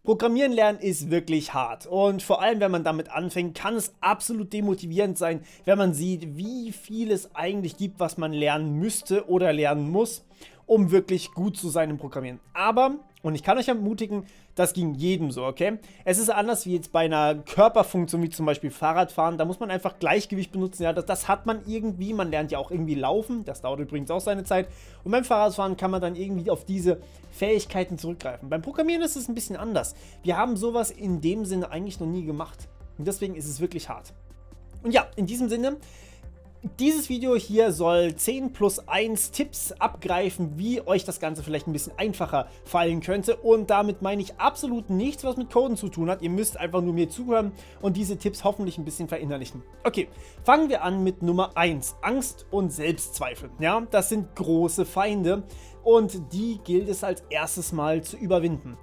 Programmieren lernen ist wirklich hart und vor allem, wenn man damit anfängt, kann es absolut demotivierend sein, wenn man sieht, wie viel es eigentlich gibt, was man lernen müsste oder lernen muss, um wirklich gut zu sein im Programmieren. Aber, und ich kann euch ermutigen, das ging jedem so, okay? Es ist anders wie jetzt bei einer Körperfunktion, wie zum Beispiel Fahrradfahren. Da muss man einfach Gleichgewicht benutzen. Ja, das hat man irgendwie. Man lernt ja auch irgendwie laufen. Das dauert übrigens auch seine Zeit. Und beim Fahrradfahren kann man dann irgendwie auf diese Fähigkeiten zurückgreifen. Beim Programmieren ist es ein bisschen anders. Wir haben sowas in dem Sinne eigentlich noch nie gemacht. Und deswegen ist es wirklich hart. Und ja, in diesem Sinne, dieses Video hier soll 10 plus 1 Tipps abgreifen, wie euch das Ganze vielleicht ein bisschen einfacher fallen könnte. Und damit meine ich absolut nichts, was mit Coden zu tun hat. Ihr müsst einfach nur mir zuhören und diese Tipps hoffentlich ein bisschen verinnerlichen. Okay, fangen wir an mit Nummer 1. Angst und Selbstzweifel. Ja, das sind große Feinde und die gilt es als erstes mal zu überwinden.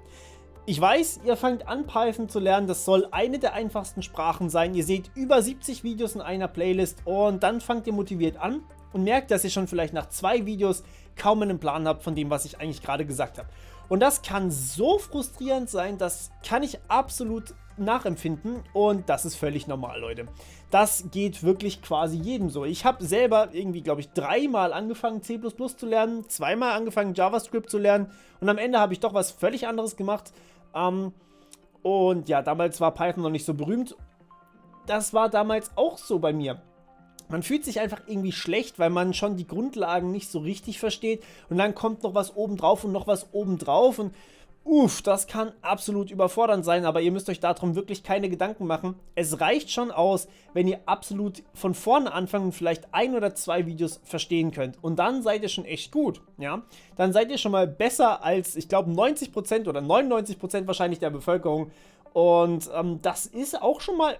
Ich weiß, ihr fangt an, Python zu lernen, das soll eine der einfachsten Sprachen sein. Ihr seht über 70 Videos in einer Playlist und dann fangt ihr motiviert an und merkt, dass ihr schon vielleicht nach 2 Videos kaum einen Plan habt von dem, was ich eigentlich gerade gesagt habe. Und das kann so frustrierend sein, das kann ich absolut nachempfinden und das ist völlig normal, Leute. Das geht wirklich quasi jedem so. Ich habe selber irgendwie, glaube ich, 3-mal angefangen C++ zu lernen, 2-mal angefangen JavaScript zu lernen und am Ende habe ich doch was völlig anderes gemacht. Und ja, damals war Python noch nicht so berühmt. Das war damals auch so bei mir. Man fühlt sich einfach irgendwie schlecht, weil man schon die Grundlagen nicht so richtig versteht und dann kommt noch was obendrauf und noch was obendrauf und das kann absolut überfordernd sein, aber ihr müsst euch darum wirklich keine Gedanken machen. Es reicht schon aus, wenn ihr absolut von vorne anfangen und vielleicht 1 oder 2 Videos verstehen könnt. Und dann seid ihr schon echt gut, ja. Dann seid ihr schon mal besser als, ich glaube, 90% oder 99% wahrscheinlich der Bevölkerung. Und das ist auch schon mal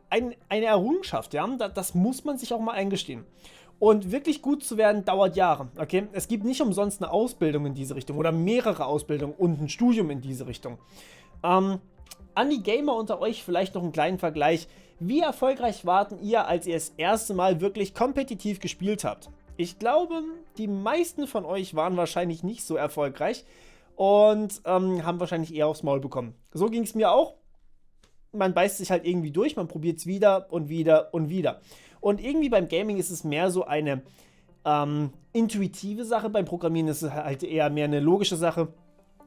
eine Errungenschaft, ja. Das muss man sich auch mal eingestehen. Und wirklich gut zu werden, dauert Jahre, okay? Es gibt nicht umsonst eine Ausbildung in diese Richtung oder mehrere Ausbildungen und ein Studium in diese Richtung. An die Gamer unter euch vielleicht noch einen kleinen Vergleich. Wie erfolgreich warten ihr, als ihr das erste Mal wirklich kompetitiv gespielt habt? Ich glaube, die meisten von euch waren wahrscheinlich nicht so erfolgreich und haben wahrscheinlich eher aufs Maul bekommen. So ging es mir auch. Man beißt sich halt irgendwie durch, man probiert es wieder und wieder und wieder. Und irgendwie beim Gaming ist es mehr so eine intuitive Sache, beim Programmieren ist es halt eher mehr eine logische Sache.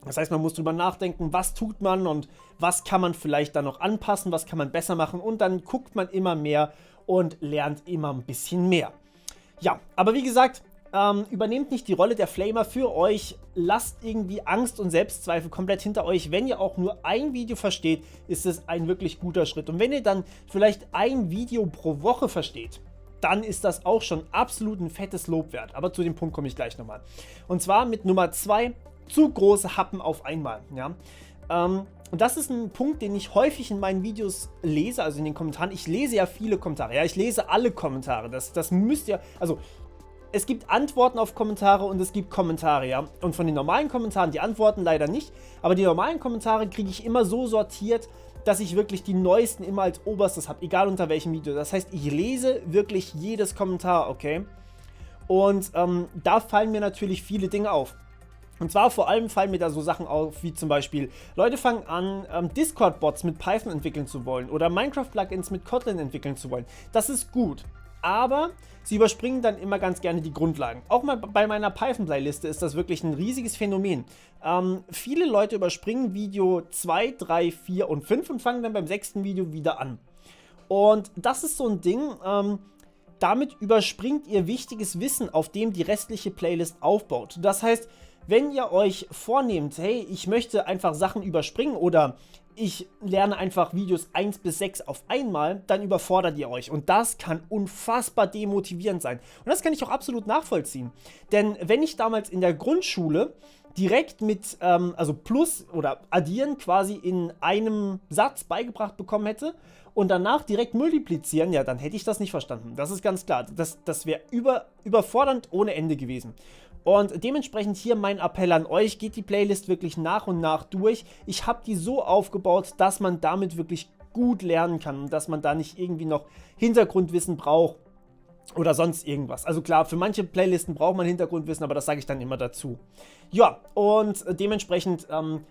Das heißt, man muss drüber nachdenken, was tut man und was kann man vielleicht dann noch anpassen, was kann man besser machen und dann guckt man immer mehr und lernt immer ein bisschen mehr. Ja, aber wie gesagt, übernehmt nicht die Rolle der Flamer für euch, lasst irgendwie Angst und Selbstzweifel komplett hinter euch. Wenn ihr auch nur ein Video versteht, ist es ein wirklich guter Schritt. Und wenn ihr dann vielleicht ein Video pro Woche versteht, dann ist das auch schon absolut ein fettes Lob wert. Aber zu dem Punkt komme ich gleich nochmal. Und zwar mit Nummer 2, zu große Happen auf einmal. Ja? Und das ist ein Punkt, den ich häufig in meinen Videos lese, also in den Kommentaren. Ich lese ja viele Kommentare, ja, ich lese alle Kommentare. Das müsst ihr, also es gibt Antworten auf Kommentare und es gibt Kommentare, ja. Und von den normalen Kommentaren, die Antworten leider nicht, aber die normalen Kommentare kriege ich immer so sortiert, dass ich wirklich die neuesten immer als oberstes habe, egal unter welchem Video. Das heißt, ich lese wirklich jedes Kommentar, okay? Und da fallen mir natürlich viele Dinge auf. Und zwar vor allem fallen mir da so Sachen auf, wie zum Beispiel, Leute fangen an, Discord-Bots mit Python entwickeln zu wollen oder Minecraft-Plugins mit Kotlin entwickeln zu wollen. Das ist gut. Aber sie überspringen dann immer ganz gerne die Grundlagen. Auch mal bei meiner Python-Playliste ist das wirklich ein riesiges Phänomen. Viele Leute überspringen Video 2, 3, 4 und 5 und fangen dann beim 6. Video wieder an. Und das ist so ein Ding, damit überspringt ihr wichtiges Wissen, auf dem die restliche Playlist aufbaut. Das heißt, wenn ihr euch vornehmt, hey, ich möchte einfach Sachen überspringen oder ich lerne einfach Videos 1 bis 6 auf einmal, dann überfordert ihr euch. Und das kann unfassbar demotivierend sein. Und das kann ich auch absolut nachvollziehen. Denn wenn ich damals in der Grundschule direkt mit, also Plus oder Addieren quasi in einem Satz beigebracht bekommen hätte und danach direkt multiplizieren, ja, dann hätte ich das nicht verstanden. Das ist ganz klar. Das wäre überfordernd ohne Ende gewesen. Und dementsprechend hier mein Appell an euch, geht die Playlist wirklich nach und nach durch. Ich habe die so aufgebaut, dass man damit wirklich gut lernen kann und dass man da nicht irgendwie noch Hintergrundwissen braucht. oder sonst irgendwas. Also klar, für manche Playlisten braucht man Hintergrundwissen, aber das sage ich dann immer dazu. Ja, und dementsprechend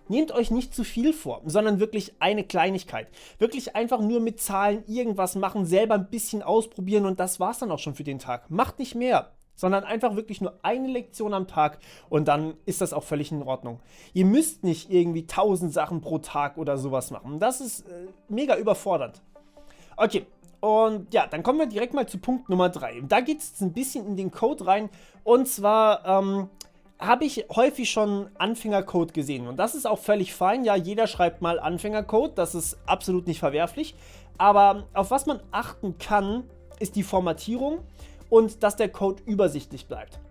nehmt euch nicht zu viel vor, sondern wirklich eine Kleinigkeit. Wirklich einfach nur mit Zahlen irgendwas machen, selber ein bisschen ausprobieren und das war's dann auch schon für den Tag. Macht nicht mehr, sondern einfach wirklich nur eine Lektion am Tag und dann ist das auch völlig in Ordnung. Ihr müsst nicht irgendwie 1000 Sachen pro Tag oder sowas machen. Das ist mega überfordernd. Okay. Und ja, dann kommen wir direkt mal zu Punkt Nummer 3. Da geht es ein bisschen in den Code rein. Und zwar habe ich häufig schon Anfängercode gesehen. Und das ist auch völlig fein. Ja, jeder schreibt mal Anfängercode. Das ist absolut nicht verwerflich. Aber auf was man achten kann, ist die Formatierung und dass der Code übersichtlich bleibt.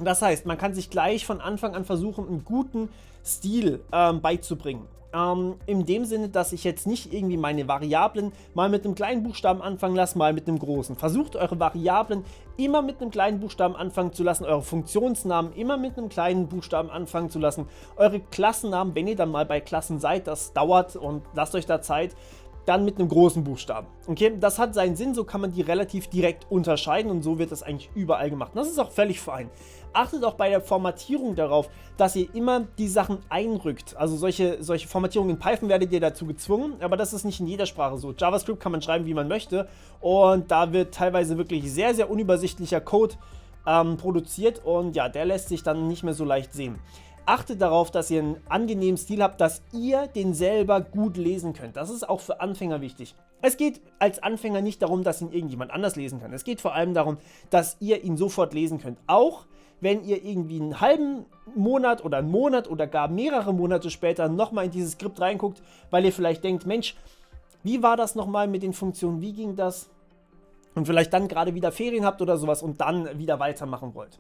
Das heißt, man kann sich gleich von Anfang an versuchen, einen guten Stil beizubringen. In dem Sinne, dass ich jetzt nicht irgendwie meine Variablen mal mit einem kleinen Buchstaben anfangen lasse, mal mit einem großen. Versucht eure Variablen immer mit einem kleinen Buchstaben anfangen zu lassen, eure Funktionsnamen immer mit einem kleinen Buchstaben anfangen zu lassen, eure Klassennamen, wenn ihr dann mal bei Klassen seid, das dauert und lasst euch da Zeit, dann mit einem großen Buchstaben. Okay, das hat seinen Sinn, so kann man die relativ direkt unterscheiden und so wird das eigentlich überall gemacht. Und das ist auch völlig fein. Achtet auch bei der Formatierung darauf, dass ihr immer die Sachen einrückt. Also solche Formatierungen in Python werdet ihr dazu gezwungen, aber das ist nicht in jeder Sprache so. JavaScript kann man schreiben, wie man möchte und da wird teilweise wirklich sehr, sehr unübersichtlicher Code produziert und ja, der lässt sich dann nicht mehr so leicht sehen. Achtet darauf, dass ihr einen angenehmen Stil habt, dass ihr den selber gut lesen könnt. Das ist auch für Anfänger wichtig. Es geht als Anfänger nicht darum, dass ihn irgendjemand anders lesen kann. Es geht vor allem darum, dass ihr ihn sofort lesen könnt. Auch wenn ihr irgendwie einen halben Monat oder gar mehrere Monate später nochmal in dieses Skript reinguckt, weil ihr vielleicht denkt, Mensch, wie war das nochmal mit den Funktionen, wie ging das? Und vielleicht dann gerade wieder Ferien habt oder sowas und dann wieder weitermachen wollt.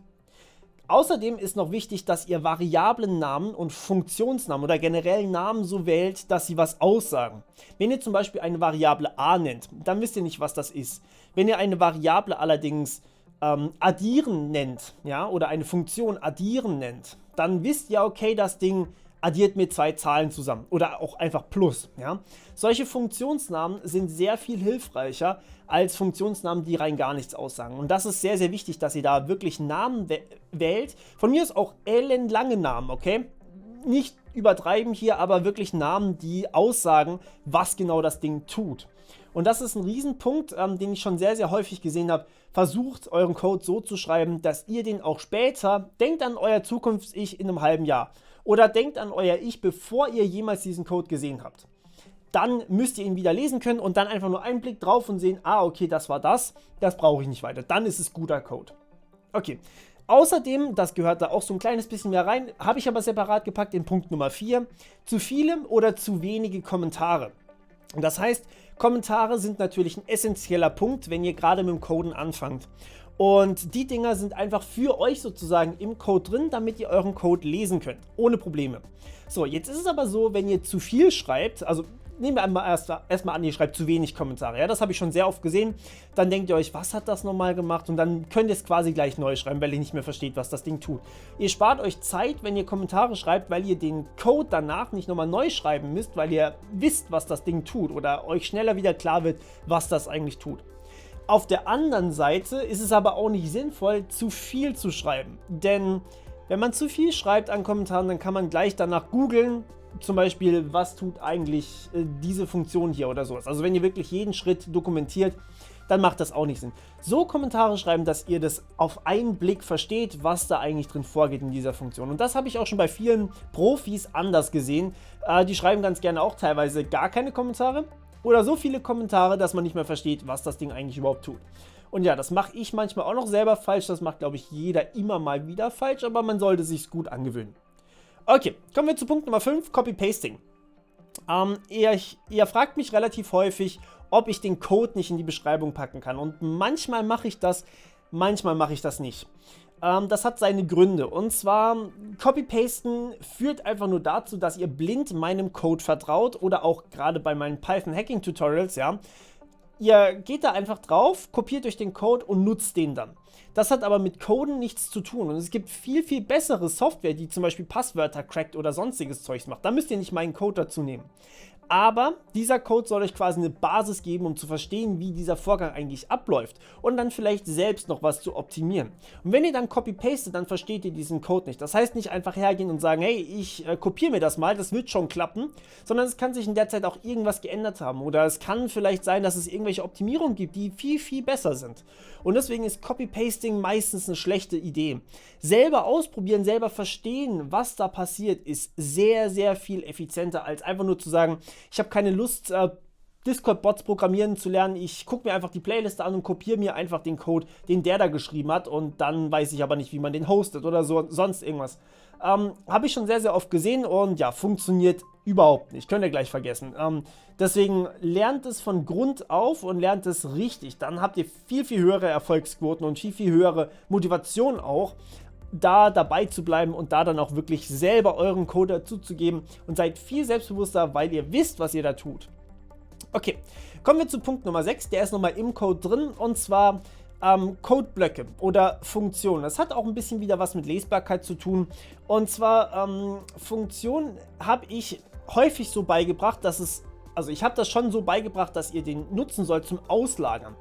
Außerdem ist noch wichtig, dass ihr Variablennamen und Funktionsnamen oder generell Namen so wählt, dass sie was aussagen. Wenn ihr zum Beispiel eine Variable a nennt, dann wisst ihr nicht, was das ist. Wenn ihr eine Variable allerdings addieren nennt, ja, oder eine Funktion addieren nennt, dann wisst ihr, okay, das Ding addiert mir zwei Zahlen zusammen oder auch einfach plus. Ja. Solche Funktionsnamen sind sehr viel hilfreicher als Funktionsnamen, die rein gar nichts aussagen. Und das ist sehr, sehr wichtig, dass ihr da wirklich Namen wählt. Von mir ist auch ellenlange Namen, okay? Nicht übertreiben hier, aber wirklich Namen, die aussagen, was genau das Ding tut. Und das ist ein Riesenpunkt, den ich schon sehr, sehr häufig gesehen habe. Versucht, euren Code so zu schreiben, dass ihr den auch später, denkt an euer Zukunfts-Ich in einem halben Jahr oder denkt an euer Ich, bevor ihr jemals diesen Code gesehen habt. Dann müsst ihr ihn wieder lesen können und dann einfach nur einen Blick drauf und sehen, ah, okay, das war das brauche ich nicht weiter. Dann ist es guter Code. Okay. Außerdem, das gehört da auch so ein kleines bisschen mehr rein, habe ich aber separat gepackt in Punkt Nummer 4, zu viele oder zu wenige Kommentare. Und das heißt, Kommentare sind natürlich ein essentieller Punkt, wenn ihr gerade mit dem Coden anfangt. Und die Dinger sind einfach für euch sozusagen im Code drin, damit ihr euren Code lesen könnt, ohne Probleme. So, jetzt ist es aber so, wenn ihr zu viel schreibt, also nehmen wir erstmal an, ihr schreibt zu wenig Kommentare. Ja, das habe ich schon sehr oft gesehen. Dann denkt ihr euch, was hat das nochmal gemacht? Und dann könnt ihr es quasi gleich neu schreiben, weil ihr nicht mehr versteht, was das Ding tut. Ihr spart euch Zeit, wenn ihr Kommentare schreibt, weil ihr den Code danach nicht nochmal neu schreiben müsst, weil ihr wisst, was das Ding tut oder euch schneller wieder klar wird, was das eigentlich tut. Auf der anderen Seite ist es aber auch nicht sinnvoll, zu viel zu schreiben. Denn wenn man zu viel schreibt an Kommentaren, dann kann man gleich danach googeln, zum Beispiel, was tut eigentlich diese Funktion hier oder sowas. Also wenn ihr wirklich jeden Schritt dokumentiert, dann macht das auch nicht Sinn. So Kommentare schreiben, dass ihr das auf einen Blick versteht, was da eigentlich drin vorgeht in dieser Funktion. Und das habe ich auch schon bei vielen Profis anders gesehen. Die schreiben ganz gerne auch teilweise gar keine Kommentare oder so viele Kommentare, dass man nicht mehr versteht, was das Ding eigentlich überhaupt tut. Und ja, das mache ich manchmal auch noch selber falsch. Das macht, glaube ich, jeder immer mal wieder falsch, aber man sollte sich gut angewöhnen. Okay, kommen wir zu Punkt Nummer 5, Copy-Pasting. Ihr fragt mich relativ häufig, ob ich den Code nicht in die Beschreibung packen kann. Und manchmal mache ich das, manchmal mache ich das nicht. Das hat seine Gründe. Und zwar, Copy-Pasten führt einfach nur dazu, dass ihr blind meinem Code vertraut oder auch gerade bei meinen Python-Hacking-Tutorials, ja. Ihr geht da einfach drauf, kopiert euch den Code und nutzt den dann. Das hat aber mit Coden nichts zu tun und es gibt viel, viel bessere Software, die zum Beispiel Passwörter crackt oder sonstiges Zeugs macht. Da müsst ihr nicht meinen Code dazu nehmen. Aber dieser Code soll euch quasi eine Basis geben, um zu verstehen, wie dieser Vorgang eigentlich abläuft und dann vielleicht selbst noch was zu optimieren. Und wenn ihr dann copy-pastet, dann versteht ihr diesen Code nicht. Das heißt nicht einfach hergehen und sagen, hey, ich kopiere mir das mal, das wird schon klappen, sondern es kann sich in der Zeit auch irgendwas geändert haben oder es kann vielleicht sein, dass es irgendwelche Optimierungen gibt, die viel, viel besser sind. Und deswegen ist Copy-Pasting meistens eine schlechte Idee. Selber ausprobieren, selber verstehen, was da passiert, ist sehr, sehr viel effizienter, als einfach nur zu sagen, ich habe keine Lust, Discord-Bots programmieren zu lernen. Ich gucke mir einfach die Playliste an und kopiere mir einfach den Code, den der da geschrieben hat und dann weiß ich aber nicht, wie man den hostet oder so, sonst irgendwas. Habe ich schon sehr, sehr oft gesehen und ja, funktioniert überhaupt nicht. Könnt ihr gleich vergessen. Deswegen lernt es von Grund auf und lernt es richtig. Dann habt ihr viel, viel höhere Erfolgsquoten und viel, viel höhere Motivation auch, da dabei zu bleiben und da dann auch wirklich selber euren Code dazuzugeben und seid viel selbstbewusster, weil ihr wisst, was ihr da tut. Okay, kommen wir zu Punkt Nummer 6, der ist nochmal im Code drin und zwar Codeblöcke oder Funktionen. Das hat auch ein bisschen wieder was mit Lesbarkeit zu tun und zwar Funktionen habe ich häufig so beigebracht, also ich habe das schon so beigebracht, dass ihr den nutzen sollt zum Auslagern.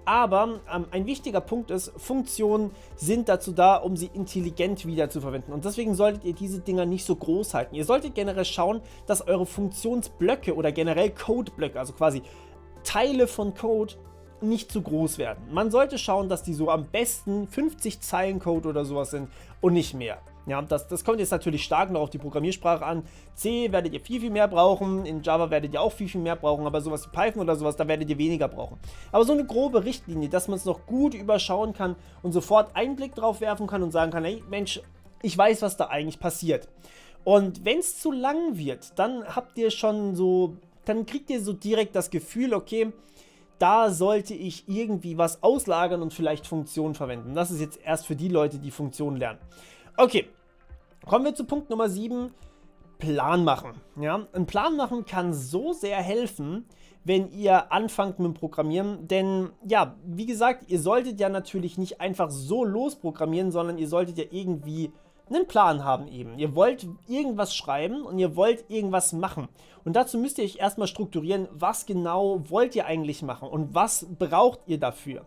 Aber ein wichtiger Punkt ist, Funktionen sind dazu da, um sie intelligent wiederzuverwenden. Und deswegen solltet ihr diese Dinger nicht so groß halten. Ihr solltet generell schauen, dass eure Funktionsblöcke oder generell Codeblöcke, also quasi Teile von Code, nicht zu groß werden. Man sollte schauen, dass die so am besten 50 Zeilen Code oder sowas sind und nicht mehr. Ja, das kommt jetzt natürlich stark noch auf die Programmiersprache an. C werdet ihr viel, viel mehr brauchen, in Java werdet ihr auch viel, viel mehr brauchen, aber sowas wie Python oder sowas, da werdet ihr weniger brauchen. Aber so eine grobe Richtlinie, dass man es noch gut überschauen kann und sofort einen Blick drauf werfen kann und sagen kann, hey Mensch, ich weiß, was da eigentlich passiert. Und wenn es zu lang wird, dann habt ihr schon so, dann kriegt ihr so direkt das Gefühl, okay, da sollte ich irgendwie was auslagern und vielleicht Funktionen verwenden. Das ist jetzt erst für die Leute, die Funktionen lernen. Okay, kommen wir zu Punkt Nummer 7, Plan machen. Ja, ein Plan machen kann so sehr helfen, wenn ihr anfangt mit dem Programmieren, denn ja, wie gesagt, ihr solltet ja natürlich nicht einfach so losprogrammieren, sondern ihr solltet ja irgendwie einen Plan haben eben. Ihr wollt irgendwas schreiben und ihr wollt irgendwas machen. Und dazu müsst ihr euch erstmal strukturieren, was genau wollt ihr eigentlich machen und was braucht ihr dafür.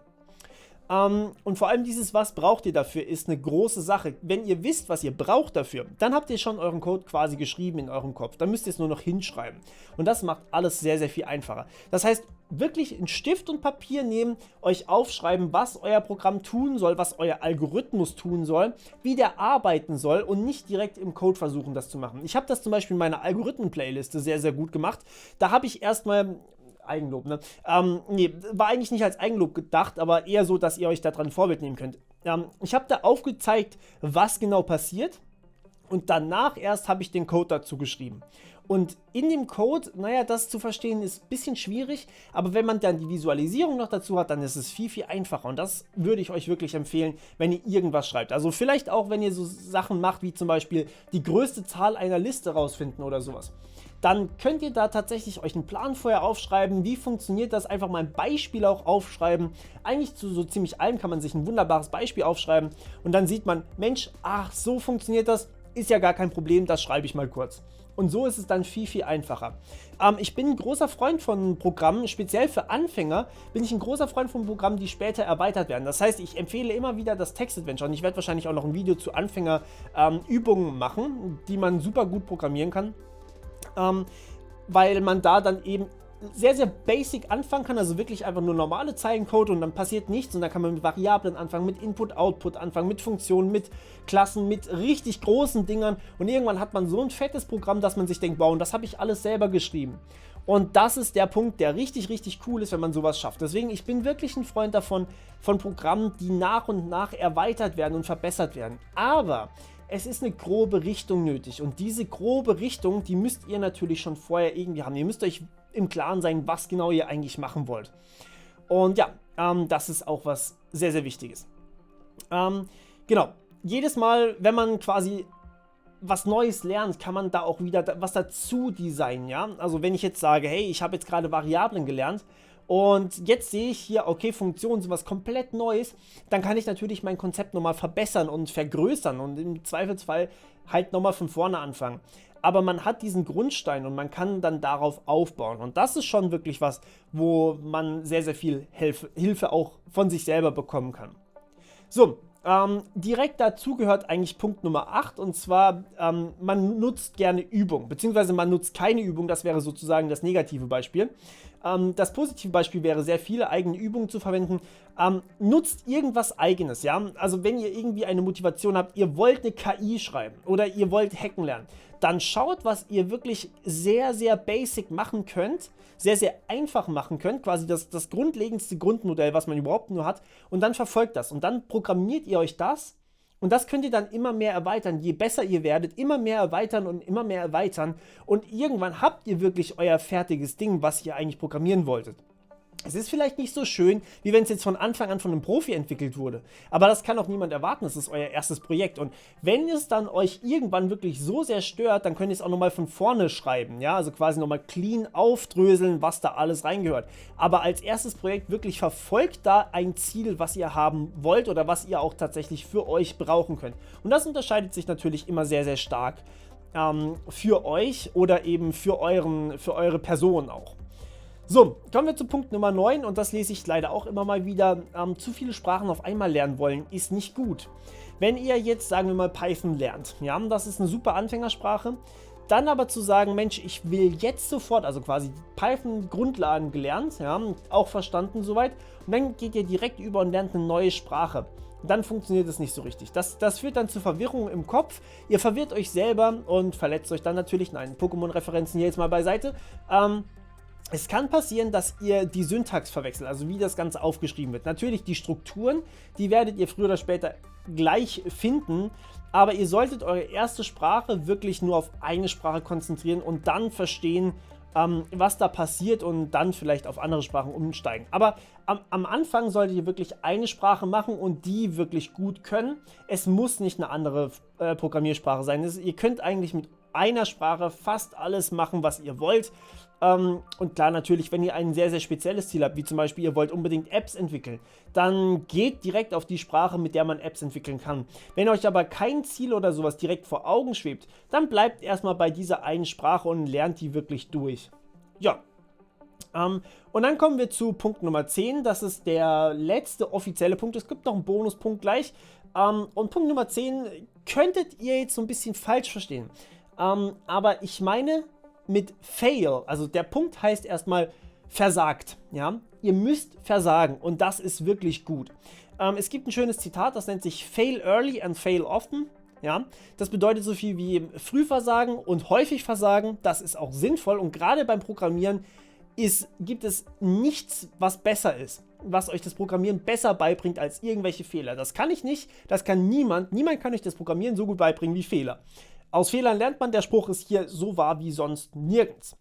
Und vor allem dieses, was braucht ihr dafür, ist eine große Sache. Wenn ihr wisst, was ihr braucht dafür, dann habt ihr schon euren Code quasi geschrieben in eurem Kopf. Dann müsst ihr es nur noch hinschreiben. Und das macht alles sehr, sehr viel einfacher. Das heißt, wirklich einen Stift und Papier nehmen, euch aufschreiben, was euer Programm tun soll, was euer Algorithmus tun soll, wie der arbeiten soll und nicht direkt im Code versuchen, das zu machen. Ich habe das zum Beispiel in meiner Algorithmen-Playliste sehr, sehr gut gemacht. Da habe ich erstmal Eigenlob, ne? Nee, war eigentlich nicht als Eigenlob gedacht, aber eher so, dass ihr euch daran Vorbild nehmen könnt. Ich habe da aufgezeigt, was genau passiert und danach erst habe ich den Code dazu geschrieben. Und in dem Code, naja, das zu verstehen ist ein bisschen schwierig, aber wenn man dann die Visualisierung noch dazu hat, dann ist es viel, viel einfacher. Und das würde ich euch wirklich empfehlen, wenn ihr irgendwas schreibt. Also vielleicht auch, wenn ihr so Sachen macht, wie zum Beispiel die größte Zahl einer Liste rausfinden oder sowas. Dann könnt ihr da tatsächlich euch einen Plan vorher aufschreiben. Wie funktioniert das? Einfach mal ein Beispiel auch aufschreiben. Eigentlich zu so ziemlich allem kann man sich ein wunderbares Beispiel aufschreiben. Und dann sieht man, Mensch, ach, so funktioniert das. Ist ja gar kein Problem, das schreibe ich mal kurz. Und so ist es dann viel, viel einfacher. Ich bin ein großer Freund von Programmen, speziell für Anfänger bin ich ein großer Freund von Programmen, die später erweitert werden. Das heißt, ich empfehle immer wieder das Textadventure und ich werde wahrscheinlich auch noch ein Video zu Anfängerübungen machen, die man super gut programmieren kann. Weil man da dann eben sehr, sehr basic anfangen kann, also wirklich einfach nur normale Zeilencode und dann passiert nichts und dann kann man mit Variablen anfangen, mit Input, Output anfangen, mit Funktionen, mit Klassen, mit richtig großen Dingern und irgendwann hat man so ein fettes Programm, dass man sich denkt, wow, und das habe ich alles selber geschrieben. Und das ist der Punkt, der richtig, richtig cool ist, wenn man sowas schafft. Deswegen, ich bin wirklich ein Freund davon, von Programmen, die nach und nach erweitert werden und verbessert werden. Aber es ist eine grobe Richtung nötig und diese grobe Richtung, die müsst ihr natürlich schon vorher irgendwie haben. Ihr müsst euch im Klaren sein, was genau ihr eigentlich machen wollt. Und ja, das ist auch was sehr, sehr Wichtiges. Genau, jedes Mal, wenn man quasi was Neues lernt, kann man da auch wieder was dazu designen, ja. Also wenn ich jetzt sage, hey, ich habe jetzt gerade Variablen gelernt, und jetzt sehe ich hier, okay, Funktionen sind was komplett Neues, dann kann ich natürlich mein Konzept nochmal verbessern und vergrößern und im Zweifelsfall halt nochmal von vorne anfangen. aber man hat diesen Grundstein und man kann dann darauf aufbauen. Und das ist schon wirklich was, wo man sehr, sehr viel Hilfe auch von sich selber bekommen kann. So, direkt dazu gehört eigentlich Punkt Nummer 8, und zwar, man nutzt gerne Übung, beziehungsweise man nutzt keine Übung, das wäre sozusagen das negative Beispiel. Das positive Beispiel wäre, sehr viele eigene Übungen zu verwenden. Nutzt irgendwas Eigenes, ja? Also wenn ihr irgendwie eine Motivation habt, ihr wollt eine KI schreiben oder ihr wollt hacken lernen, dann schaut, was ihr wirklich sehr, sehr basic machen könnt, sehr, sehr einfach machen könnt, quasi das grundlegendste Grundmodell, was man überhaupt nur hat, und dann verfolgt das und dann programmiert ihr euch das. Und das könnt ihr dann immer mehr erweitern. Je besser ihr werdet, immer mehr erweitern und immer mehr erweitern. Und irgendwann habt ihr wirklich euer fertiges Ding, was ihr eigentlich programmieren wolltet. Es ist vielleicht nicht so schön, wie wenn es jetzt von Anfang an von einem Profi entwickelt wurde. Aber das kann auch niemand erwarten, das ist euer erstes Projekt. Und wenn es dann euch irgendwann wirklich so sehr stört, dann könnt ihr es auch nochmal von vorne schreiben. Ja, also quasi nochmal clean aufdröseln, was da alles reingehört. Aber als erstes Projekt wirklich verfolgt da ein Ziel, was ihr haben wollt oder was ihr auch tatsächlich für euch brauchen könnt. Und das unterscheidet sich natürlich immer sehr, sehr stark für euch oder eben für eure Person auch. So, kommen wir zu Punkt Nummer 9, und das lese ich leider auch immer mal wieder. Zu viele Sprachen auf einmal lernen wollen ist nicht gut. Wenn ihr jetzt, sagen wir mal, Python lernt, ja, das ist eine super Anfängersprache, dann aber zu sagen, Mensch, ich will jetzt sofort, also quasi Python-Grundlagen gelernt, ja, auch verstanden soweit, und dann geht ihr direkt über und lernt eine neue Sprache. Dann funktioniert es nicht so richtig. Das führt dann zu Verwirrung im Kopf. Ihr verwirrt euch selber und verletzt euch dann natürlich. Nein, Pokémon-Referenzen hier jetzt mal beiseite. Es kann passieren, dass ihr die Syntax verwechselt, also wie das Ganze aufgeschrieben wird. Natürlich die Strukturen, die werdet ihr früher oder später gleich finden, aber ihr solltet eure erste Sprache wirklich nur auf eine Sprache konzentrieren und dann verstehen, was da passiert, und dann vielleicht auf andere Sprachen umsteigen. Aber am Anfang solltet ihr wirklich eine Sprache machen und die wirklich gut können. Es muss nicht eine andere Programmiersprache sein. Ihr könnt eigentlich mit einer Sprache fast alles machen, was ihr wollt. Und klar, natürlich, wenn ihr ein sehr, sehr spezielles Ziel habt, wie zum Beispiel, ihr wollt unbedingt Apps entwickeln, dann geht direkt auf die Sprache, mit der man Apps entwickeln kann. Wenn euch aber kein Ziel oder sowas direkt vor Augen schwebt, dann bleibt erstmal bei dieser einen Sprache und lernt die wirklich durch. Ja. Und dann kommen wir zu Punkt Nummer 10, das ist der letzte offizielle Punkt. Es gibt noch einen Bonuspunkt gleich. Und Punkt Nummer 10 könntet ihr jetzt so ein bisschen falsch verstehen. Aber ich meine mit fail, also der Punkt heißt erstmal versagt, ja, ihr müsst versagen, und das ist wirklich gut. Es gibt ein schönes Zitat, das nennt sich fail early and fail often, ja, das bedeutet so viel wie früh versagen und häufig versagen. Das ist auch sinnvoll, und gerade beim Programmieren gibt es nichts, was besser ist, was euch das Programmieren besser beibringt als irgendwelche Fehler. Das kann ich nicht, das kann niemand kann euch das Programmieren so gut beibringen wie Fehler. Aus Fehlern lernt man, der Spruch ist hier so wahr wie sonst nirgends.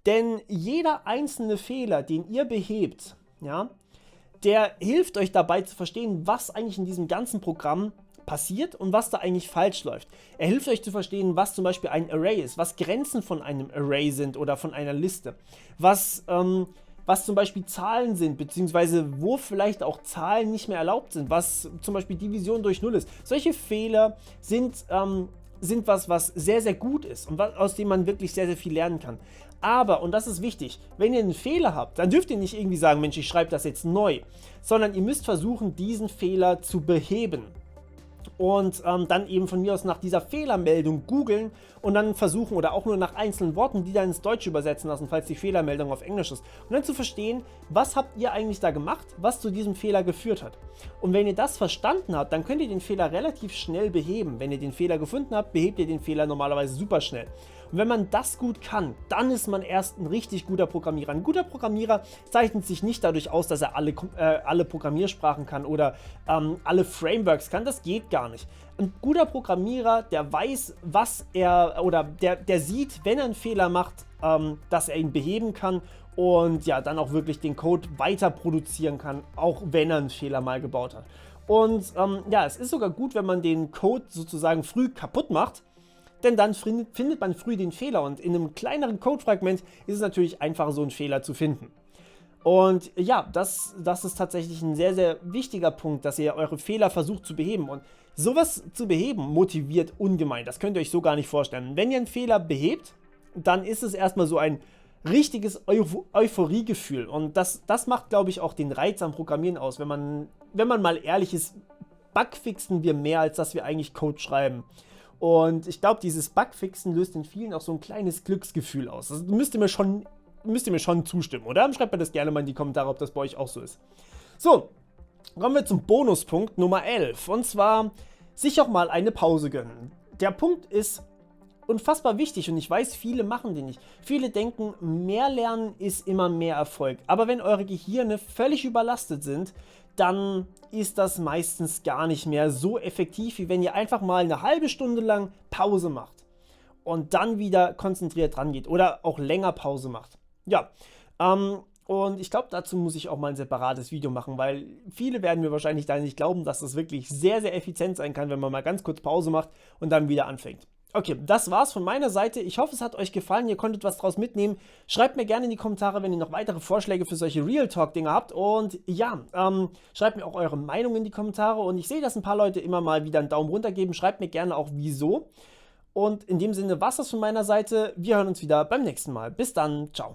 Denn jeder einzelne Fehler, den ihr behebt, ja, der hilft euch dabei zu verstehen, was eigentlich in diesem ganzen Programm passiert und was da eigentlich falsch läuft. Er hilft euch zu verstehen, was zum Beispiel ein Array ist, was Grenzen von einem Array sind oder von einer Liste, was zum Beispiel Zahlen sind, beziehungsweise wo vielleicht auch Zahlen nicht mehr erlaubt sind, was zum Beispiel Division durch Null ist. Solche Fehler sind was sehr, sehr gut ist und aus dem man wirklich sehr, sehr viel lernen kann. Aber, und das ist wichtig, wenn ihr einen Fehler habt, dann dürft ihr nicht irgendwie sagen, Mensch, ich schreibe das jetzt neu, sondern ihr müsst versuchen, diesen Fehler zu beheben. Und dann eben von mir aus nach dieser Fehlermeldung googeln und dann versuchen, oder auch nur nach einzelnen Worten, die dann ins Deutsche übersetzen lassen, falls die Fehlermeldung auf Englisch ist. Und dann zu verstehen, was habt ihr eigentlich da gemacht, was zu diesem Fehler geführt hat. Und wenn ihr das verstanden habt, dann könnt ihr den Fehler relativ schnell beheben. Wenn ihr den Fehler gefunden habt, behebt ihr den Fehler normalerweise super schnell. Und wenn man das gut kann, dann ist man erst ein richtig guter Programmierer. Ein guter Programmierer zeichnet sich nicht dadurch aus, dass er alle Programmiersprachen kann oder alle Frameworks kann. Das geht gar nicht. Ein guter Programmierer, der weiß, was der sieht, wenn er einen Fehler macht, dass er ihn beheben kann und ja, dann auch wirklich den Code weiter produzieren kann, auch wenn er einen Fehler mal gebaut hat. Und ja, es ist sogar gut, wenn man den Code sozusagen früh kaputt macht, denn dann findet man früh den Fehler, und in einem kleineren Codefragment ist es natürlich einfacher, so einen Fehler zu finden. Und ja, das ist tatsächlich ein sehr, sehr wichtiger Punkt, dass ihr eure Fehler versucht zu beheben. Und sowas zu beheben motiviert ungemein. Das könnt ihr euch so gar nicht vorstellen. Wenn ihr einen Fehler behebt, dann ist es erstmal so ein richtiges Euphoriegefühl. Und das macht, glaube ich, auch den Reiz am Programmieren aus. Wenn man mal ehrlich ist, Bugfixen wir mehr, als dass wir eigentlich Code schreiben. Und ich glaube, dieses Bugfixen löst in vielen auch so ein kleines Glücksgefühl aus. Das müsst ihr mir schon zustimmen, oder? Schreibt mir das gerne mal in die Kommentare, ob das bei euch auch so ist. So, kommen wir zum Bonuspunkt Nummer 11. Und zwar, sich auch mal eine Pause gönnen. Der Punkt ist unfassbar wichtig und ich weiß, viele machen den nicht. Viele denken, mehr Lernen ist immer mehr Erfolg. Aber wenn eure Gehirne völlig überlastet sind, dann ist das meistens gar nicht mehr so effektiv, wie wenn ihr einfach mal eine halbe Stunde lang Pause macht und dann wieder konzentriert dran geht oder auch länger Pause macht. Ja, und ich glaube, dazu muss ich auch mal ein separates Video machen, weil viele werden mir wahrscheinlich da nicht glauben, dass das wirklich sehr, sehr effizient sein kann, wenn man mal ganz kurz Pause macht und dann wieder anfängt. Okay, das war's von meiner Seite. Ich hoffe, es hat euch gefallen. Ihr konntet was draus mitnehmen. Schreibt mir gerne in die Kommentare, wenn ihr noch weitere Vorschläge für solche Real Talk-Dinge habt. Und ja, schreibt mir auch eure Meinung in die Kommentare. Und ich sehe, dass ein paar Leute immer mal wieder einen Daumen runter geben. Schreibt mir gerne auch, wieso. Und in dem Sinne war's das von meiner Seite. Wir hören uns wieder beim nächsten Mal. Bis dann. Ciao.